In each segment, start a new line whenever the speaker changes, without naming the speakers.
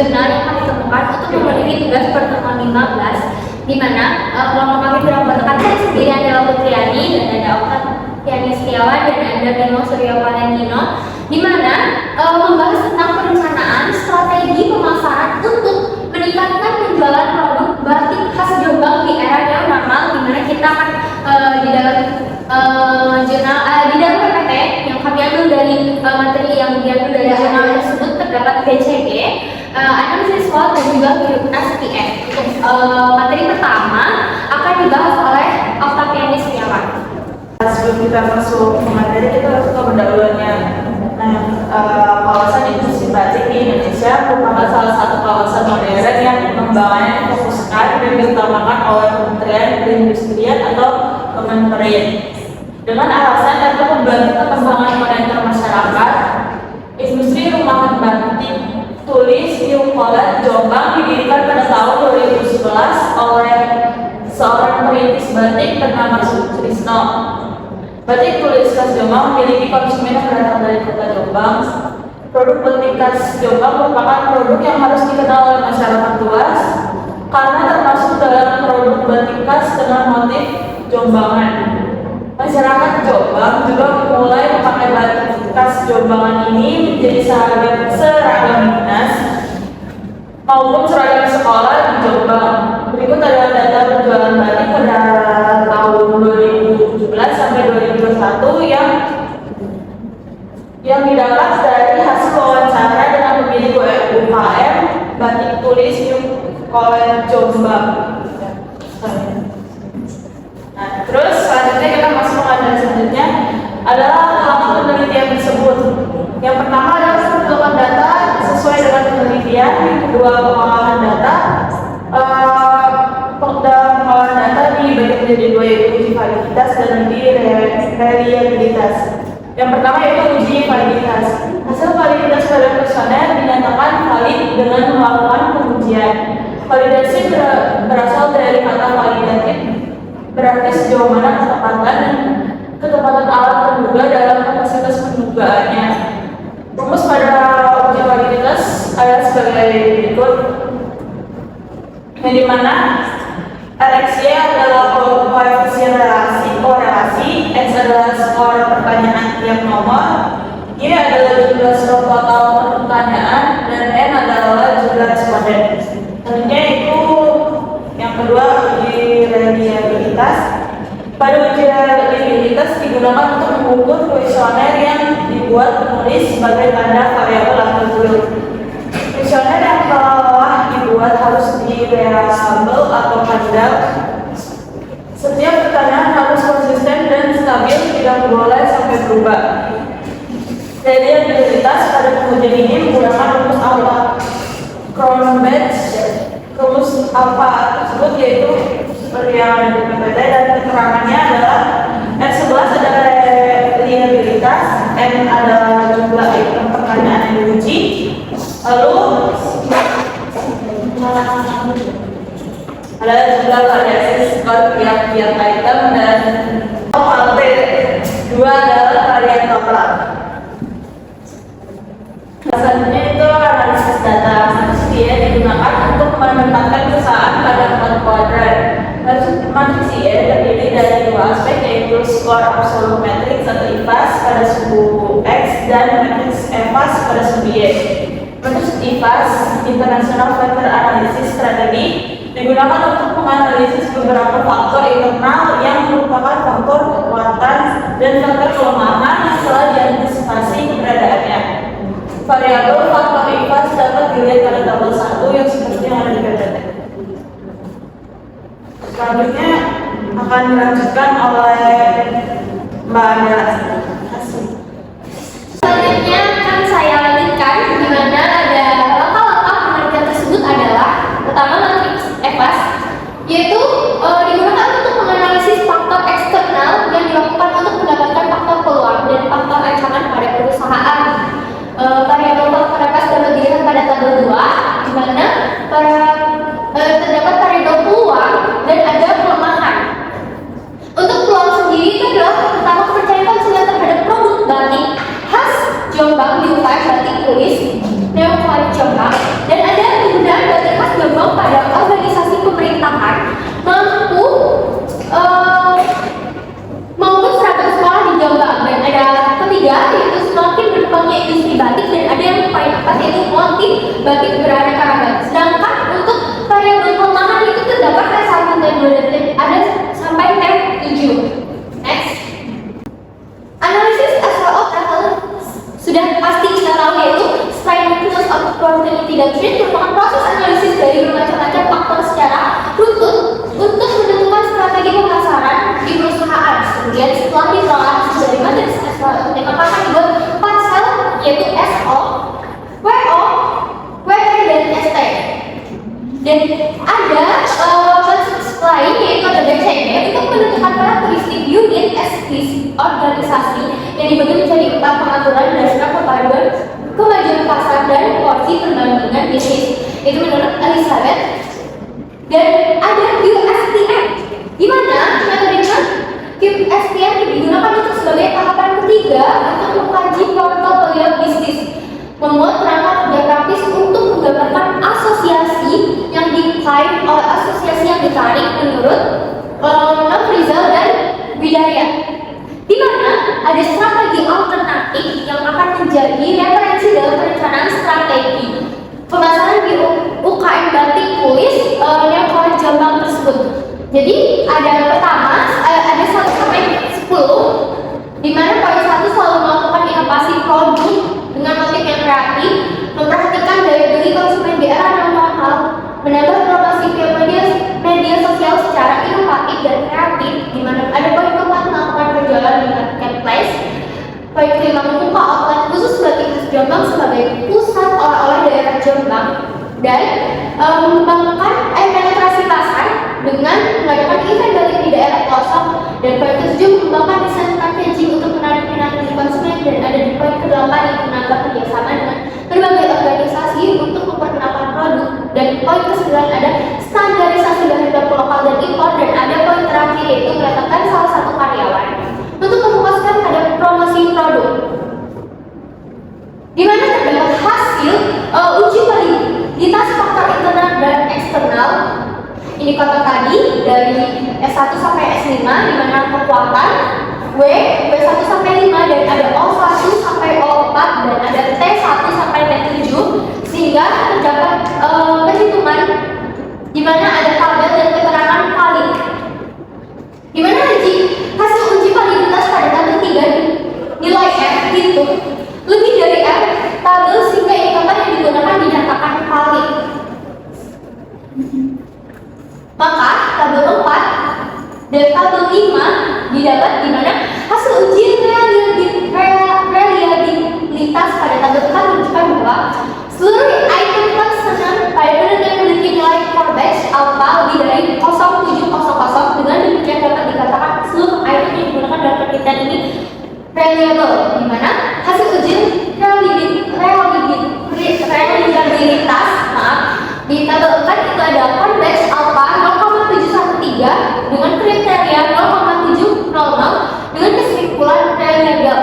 jurnal yang kami temukan untuk memenuhi tugas pertemuan 15, di mana kelompok kami beranggotakan saya sendiri adalah Putriani dan ada Oktaviani Setiawan dan ada Bimo Suryo Valentino, di mana membahas tentang perencanaan strategi pemasaran untuk meningkatkan penjualan produk batik khas Jombang di era new normal, di mana kita akan di dalam jurnal di dalam PPT yang kami ambil dari materi yang diambil dari jurnal tersebut terdapat BCG, analisis SWOT dan juga prioritas PM. Untuk materi pertama akan dibahas oleh Oktaviani Setiawan.
Sebelum kita masuk ke materi, kita harus tahu pendahuluannya. Kawasan industri batik di Indonesia merupakan salah satu kawasan modern yang pengembangannya difokuskan dan diutamakan oleh Kementerian Perindustrian atau Kemenperin. Dengan alasan dapat membantu perkembangan moneter masyarakat, industri rumahan batik tulis New Holland Jombang didirikan pada tahun 2011 oleh seorang perintis batik bernama Sutrisno. Batik tulis khas Jombang memiliki konsumen yang berasal dari kota Jombang. Produk batik khas Jombang merupakan produk yang harus dikenal oleh masyarakat luas karena termasuk dalam produk batik khas dengan motif Jombangan. Masyarakat Jombang juga mulai memakai batik khas Jombangan ini menjadi seragam dinas maupun seragam sekolah di Jombang. Berikut adalah data penjualan batik pada tahun 2017 sampai 2021 yang didapat dari hasil wawancara dengan pemilik UKM batik tulis New Holland Jombang. Nah, terus selanjutnya kita masuk ke materi selanjutnya adalah langkah penelitian tersebut. Yang pertama adalah mengumpulkan data sesuai dengan penelitian. Yang kedua, pengolahan data. Pengolahan data dibagi menjadi dua, yaitu uji validitas dan uji reliabilitas. Yang pertama yaitu uji validitas. Hasil validitas pada kuesioner dinyatakan valid dengan melakukan pengujian. Validasi berasal dari kata validatif, berarti sejauh mana ketepatan alat penduga dalam kapasitas pendugaannya. Rumus pada uji validitas adalah sebagai berikut, yang dimana RxY adalah koefisien korelasi, X adalah skor pertanyaan tiap nomor, Y adalah jumlah skor total pertanyaan, dan N adalah jumlah responden. Selanjutnya itu yang kedua, uji reliabilitas. Pada uji reliabilitas digunakan untuk mengukur kuesioner yang dibuat penulis sebagai tanda variabel attribut. Kuesioner yang telah dibuat harus di-reliable atau handal. Setiap pertanyaan harus konsisten dan stabil, tidak boleh sampai berubah. Reliabilitas pada pengujian ini menggunakan rumus alpha. Cronbach rumus alpha tersebut yaitu seperti yang ada di PPT, dan keterangannya adalah R11 adalah reliabilitas, N adalah jumlah item pertanyaan yang diuji, lalu ada jumlah variasi skor tiap item, dan T2 adalah varian total. Selanjutnya itu analisis data. Matriks Y digunakan untuk menempatkan perusahaan pada 4 kuadran. Matriks Y terdiri dari dua aspek, yaitu skor absolut matriks atau IPAS pada suku X dan matriks EVAS pada suku Y. Matriks IPAS, International Factor Analysis Strategy, digunakan untuk menganalisis beberapa faktor internal yang merupakan faktor kekuatan dan faktor kelemahan yang telah diantisipasi keberadaannya. Variabel faktor IPAS dapat dilihat pada tabel 1 yang seperti yang ada di PPT. Selanjutnya akan dilanjutkan oleh Mbak Andela.
Selanjutnya akan saya lanjutkan, di mana ada langkah-langkah penelitian tersebut adalah pertama matriks EVAS, yaitu digunakan untuk menganalisis faktor eksternal yang dilakukan untuk mendapatkan faktor peluang dan faktor ancaman pada perusahaan. Variabel faktor EVAS dapat dilihat pada tabel 2, di mana terdapat variabel peluang dan ada kelemahan. Untuk peluang sendiri itu adalah pertama kepercayaan konsumen terhadap batik beraneka ragam. Sedangkan untuk variabel kelemahan itu terdapat T1, T2, dan ada sampai T7. Next. Analisis as well of travel sudah pasti kita tahu, yaitu simultaneous opportunity doctrine merupakan proses analisis dari bermacam-macam faktor secara runtut untuk menentukan strategi pemasaran di perusahaan. Kemudian setelah ditelah dari matriks SWOT maka dibuat 4 sel, yaitu SO, WO, WT, dan ST. Dan ada matriks lain yaitu ada BCD untuk menentukan karakteristik unit organisasi yang dibagi menjadi 4 pengaturan berdasarkan perpaduan kemajuan pasar dan porsi perbandingan bisnis. Itu menurut Elizabeth. Dan ada QSTM, di mana metode QSTM digunakan untuk sebagai tahapan ketiga untuk mengkaji portofolio bisnis, membuat perangkat kerja praktis untuk menggambarkan asosiasi yang ditarik oleh asosiasi yang ditarik menurut Rizal dan Widaya, di mana ada strategi alternatif yang akan menjadi referensi dalam perencanaan strategi pemasaran di UKM batik tulis yang oleh Jombang tersebut. Jadi ada pertama ada 1 sampai 10, di mana poin 1 selalu melakukan inovasi produk dengan motif yang kreatif, memperhatikan daya beli konsumen di era yang mahal, menambah promosi ke media sosial secara inovatif dan kreatif, di mana ada poin keempat melakukan penjualan di marketplace, poin kelima membuka outlet khusus batik khas Jombang sebagai pusat oleh-oleh daerah Jombang, dan mengembangkan penetrasi pasar dengan mengadakan event batik di daerah pelosok, dan poin ke-7 mengembangkan desain packaging untuk menarik minat dari konsumen, dan ada di poin ke-8 yang menambah kerjasama dengan berbagai organisasi untuk memperkenalkan produk, dan poin ke-9 ada standarisasi bahan baku lokal dan impor, dan ada poin terakhir yaitu meletakkan salah satu karyawan untuk memuaskan pada promosi produk, di mana terdapat hasil uji validitas faktor internal dan eksternal indikator tadi dari S1 sampai S5, di mana kekuatan W1 sampai 5, dan ada O1 sampai O4, dan ada T1 sampai T7, sehingga terdapat perhitungan di mana ada tabel dan keterangan valid, di mana hasil uji validitas pada tabel 3 nilai F itu lebih dari F tabel, sehingga indikator yang digunakan dinyatakan valid. Maka tabel 4 dan tabel 5 didapat di mana hasil uji reliabilitas pada tabel 4 menunjukkan bahwa seluruh item pesanan pada produk yang memiliki nilai core batch alpha lebih dari 0700, dengan demikian dapat dikatakan seluruh item yang digunakan dalam penelitian ini reliable, di mana hasil uji reliabilitas di tabel 4 itu ada core batch alpha 0,713 dengan kriteria 0,700 dengan kesimpulan reliable.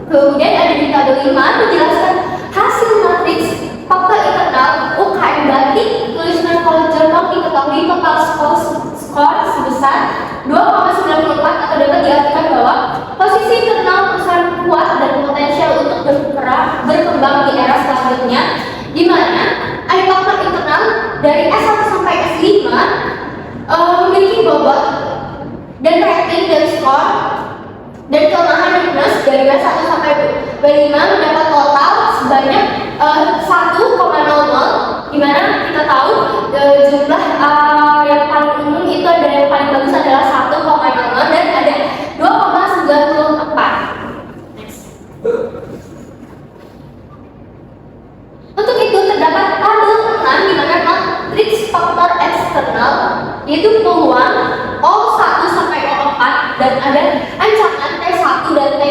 Kemudian ada di tabel 5 menjelaskan hasil matriks faktor internal UKM batik tulisan College Jombang diketahui total skor sebesar 2,94, atau dapat diartikan bahwa posisi internal perusahaan kuat dan potensial untuk berkembang di era selanjutnya, di mana ada faktor internal dari S1 sampai S5 memiliki bobot dan rating dan skor, dan kelemahan minus dari B1 sampai B5 mendapat total sebanyak 1,00, di mana kita tahu jumlah yang paling umum itu ada yang paling bagus adalah 1,00 dan ada 2,94. Next. Untuk itu terdapat tabel 6 di mana matriks faktor eksternal yaitu peluang O1 sampai O4, dan ada ancaman T1 dan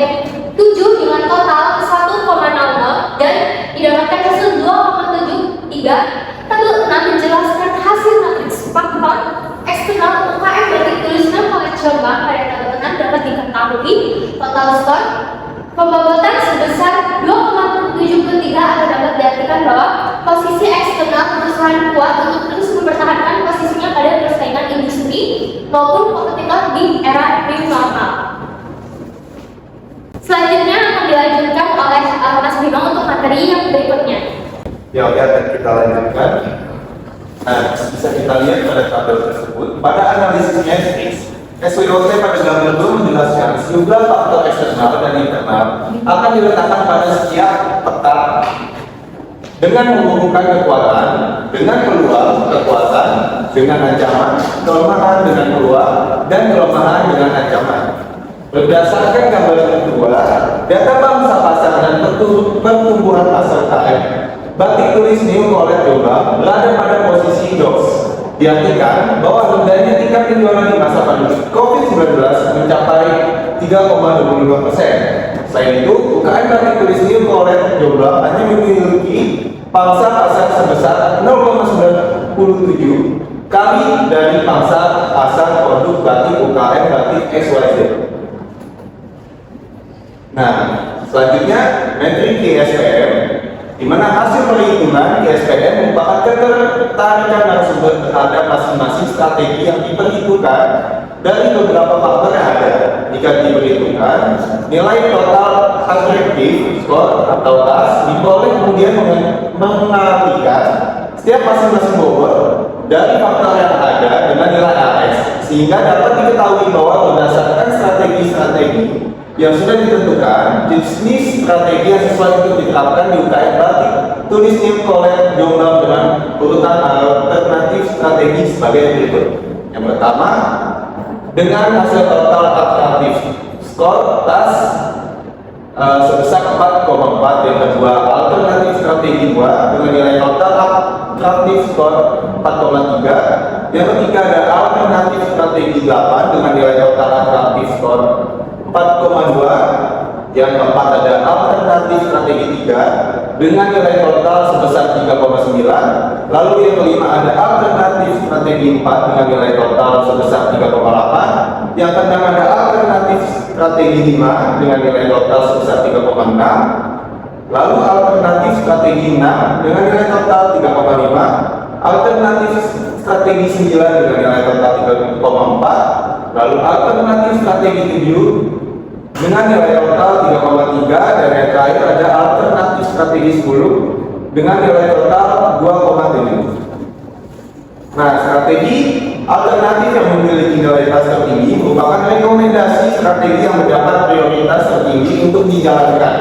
T7 dengan total 1,00 dan didapatkan hasil 2,73. Tabel 6 menjelaskan hasil matriks faktor eksternal UKM batik tulisan College Jombang pada tabel 6 dapat diketahui total skor pembobotan sebesar 2,73, atau dapat diartikan bahwa posisi eksternal perusahaan kuat untuk terus mempertahankan posisinya pada persaingan industri maupun kompetitor di era new normal. Selanjutnya akan dilanjutkan oleh Mas Bima untuk materi yang berikutnya.
Ya oke, akan kita lanjutkan. Nah, bisa kita lihat pada tabel tersebut. Pada analisisnya, SWOT pada gambar 2 menjelaskan sejumlah faktor eksternal dan internal akan diletakkan pada setiap peta dengan menghubungkan kekuatan, dengan peluang, kekuatan, dengan ancaman, kelemahan dengan peluang, dan kelemahan dengan ancaman. Berdasarkan gambar kedua, data bangsa pasar dan pertumbuhan pasar KM, batik tulis New Colet Jombang berada pada posisi DOS. Diartikan bahwa rendahnya tingkat penjualan di masa pandemi COVID-19 mencapai 3,25%. Selain itu, UKM batik tulis New Colet Jombang hanya memiliki pangsa pasar sebesar 0,97 kali dari pangsa pasar produk batik UKM batik XYZ. Nah, selanjutnya metrik KSPM, di mana hasil perhitungan KSPM merupakan ketertarikan narasumber terhadap masing-masing strategi yang diperhitungkan dari beberapa faktor yang ada. Jika diperhitungkan, nilai total atraktif skor atau TAS diperoleh kemudian mengalihkan setiap masing-masing bobot dari faktor yang ada dengan nilai AS, sehingga dapat diketahui bahwa berdasarkan strategi-strategi yang sudah ditentukan, jenis strategi yang sesuai untuk diterapkan di UKM batik tulis New Colet Jombang dengan urutan alternatif strategi sebagai berikut. Yang pertama, dengan hasil total atraktif skor TAS sebesar 4,4. Yang kedua, alternatif strategi 2 dengan nilai total atraktif skor 4,3. Yang ketiga, ada alternatif strategi 8 dengan nilai total atraktif skor 4,2. Yang keempat, ada alternatif strategi 3 dengan nilai total sebesar 3,9. Lalu yang kelima, ada alternatif strategi 4 dengan nilai total sebesar 3,8. Yang keenam, ada alternatif strategi 5 dengan nilai total sebesar 3,6. Lalu alternatif strategi 6 dengan nilai total 3,5. Alternatif strategi 9 dengan nilai total 3,4. Lalu alternatif strategi 7 dengan nilai total 3,3. Dan yang terakhir ada alternatif strategi 10 dengan nilai total 2,7. Nah, strategi alternatif yang memiliki nilai TAS tertinggi merupakan rekomendasi strategi yang mendapat prioritas tertinggi untuk dijalankan.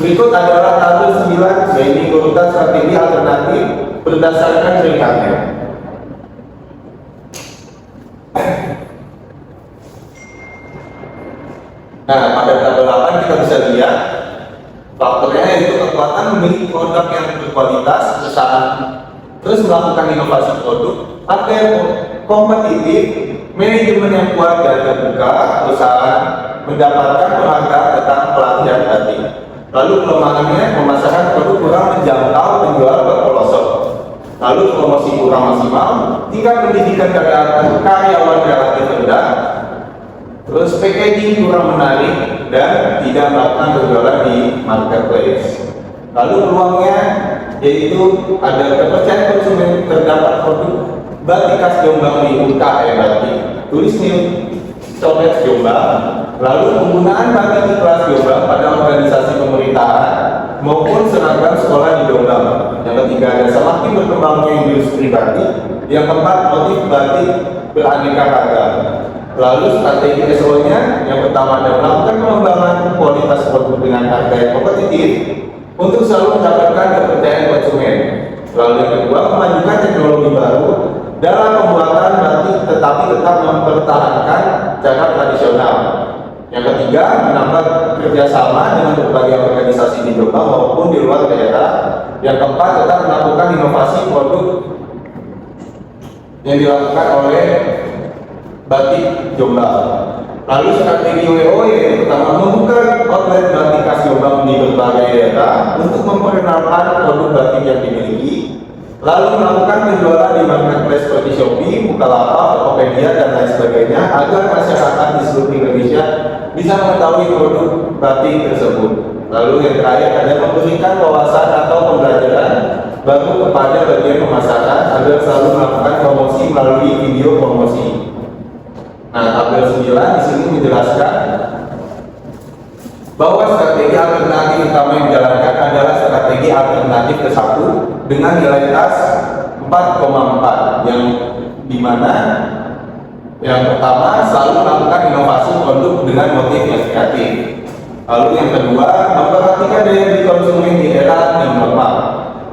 Berikut adalah tabel 9, yaitu urutan strategi alternatif berdasarkan peringkatnya. Nah, pada tabel 8 kita bisa lihat faktornya, yaitu kekuatan memiliki produk yang berkualitas, perusahaan terus melakukan inovasi produk, harga yang kompetitif, manajemen yang kuat dan terbuka, perusahaan mendapatkan penghargaan tentang pelatihan batik. Lalu kelemahannya, pemasaran produk kurang menjangkau penjual ke pelosok. Lalu promosi kurang maksimal, tingkat pendidikan karyawan relatif rendah. Terus packaging kurang menarik dan tidak melakukan penjualan di marketplace. Lalu peluangnya yaitu ada kepercayaan konsumen terdapat produk batik khas Jombang di UKM batik tulis New Colet Jombang. Lalu penggunaan batik di kelas Jombang pada organisasi pemerintahan maupun seragam sekolah di Jombang. Yang ketiga, ada semakin berkembangnya industri batik. Yang keempat, motif batik beraneka ragam. Lalu strategi SO-nya, yang pertama adalah melakukan pengembangan kualitas produk dengan harga yang kompetitif untuk selalu mendapatkan kepercayaan konsumen. Lalu yang kedua, memajukan teknologi baru dalam pembuatan batik tetapi tetap mempertahankan cara tradisional. Yang ketiga, menambah kerjasama dengan berbagai organisasi di Jombang maupun di luar daerah. Yang keempat, tetap melakukan inovasi produk yang dilakukan oleh batik Jombang. Lalu strategi WO yaitu pertama, membuka outlet batik khas Jombang di berbagai daerah untuk memperkenalkan produk batik yang dimiliki. Lalu melakukan penjualan di marketplace seperti Shopee, Bukalapak, Tokopedia dan lain sebagainya agar masyarakat di seluruh Indonesia bisa mengetahui produk batik tersebut. Lalu yang terakhir ada memberikan wawasan atau pembelajaran baru kepada bagian pemasaran agar selalu melakukan promosi melalui video promosi. Nah, tabel 9 di sini menjelaskan bahwa strategi alternatif utama yang dijalankan adalah strategi alternatif ke-1 dengan nilai tas 4,4, yang dimana yang pertama selalu melakukan inovasi produk dengan motif yang kreatif. Lalu yang kedua, memperhatikan daya beli konsumen di era new normal.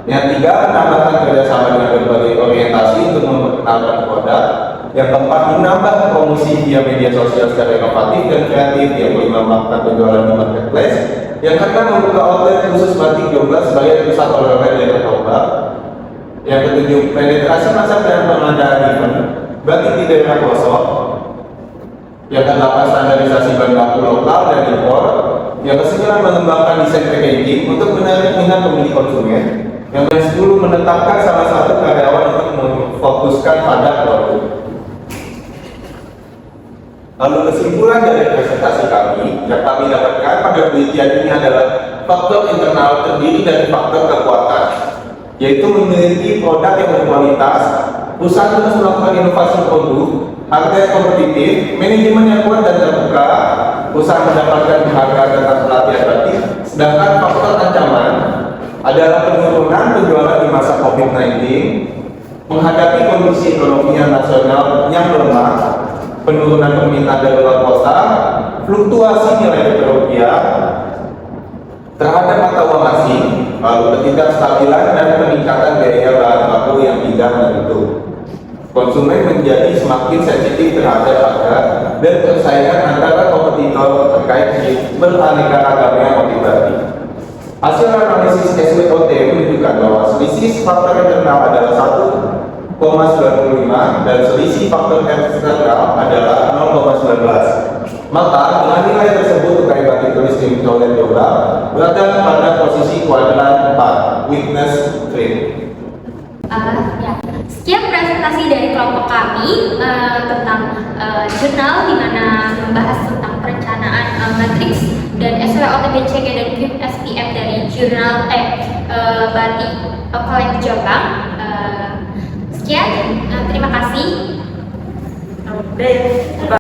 Yang ketiga, menambahkan kerjasama dengan berbagai orientasi untuk memperkenalkan produk. Yang keempat, menambah promosi via media sosial secara inovatif dan kreatif. Yang kelima, melakukan penjualan di marketplace. Yang keenam, membuka outlet khusus batik Jombang sebagai pusat oleh-oleh dari Jombang. Yang ketujuh, penetrasi pasar dan pengadaan event batik di daerah pelosok. Yang kedelapan, standarisasi bahan baku lokal dan impor. Yang kesembilan, mengembangkan desain packaging untuk menarik minat pembeli konsumen. Yang ke-10, menetapkan salah satu karyawan untuk memfokuskan pada produk. Lalu kesimpulan dari presentasi kami yang kami dapatkan pada penelitian ini adalah faktor internal terdiri dari faktor kekuatan, yaitu memiliki produk yang berkualitas, usaha terus melakukan inovasi produk, harga yang kompetitif, manajemen yang kuat dan terbuka, usaha mendapatkan penghargaan dan pelatihan batik. Sedangkan faktor ancaman adalah penurunan penjualan di masa COVID-19, menghadapi kondisi ekonomi nasional yang lemah, penurunan permintaan dari luar kota, fluktuasi nilai tukar rupiah terhadap mata uang asing, lalu ketidakstabilan dan peningkatan biaya bahan baku yang tidak menentu. Konsumen menjadi semakin sensitif terhadap harga dan persaingan antara kompetitor terkait beraneka ragamnya motif batik. Hasil analisis SWOT menunjukkan bahwa selisih faktor internal adalah 1,95 dan selisih faktor eksternal adalah 0,19. Maka dengan nilai tersebut UKM Batik Tulis di Outlet Jombang berada pada posisi kuadran 4, witness trade.
Ya. Sekian presentasi dari kelompok kami tentang jurnal di mana membahas tentang perencanaan matriks dan SWOTBCG dan GRIP SPM dari jurnal Batik Collect Jombang. Sekian, terima kasih.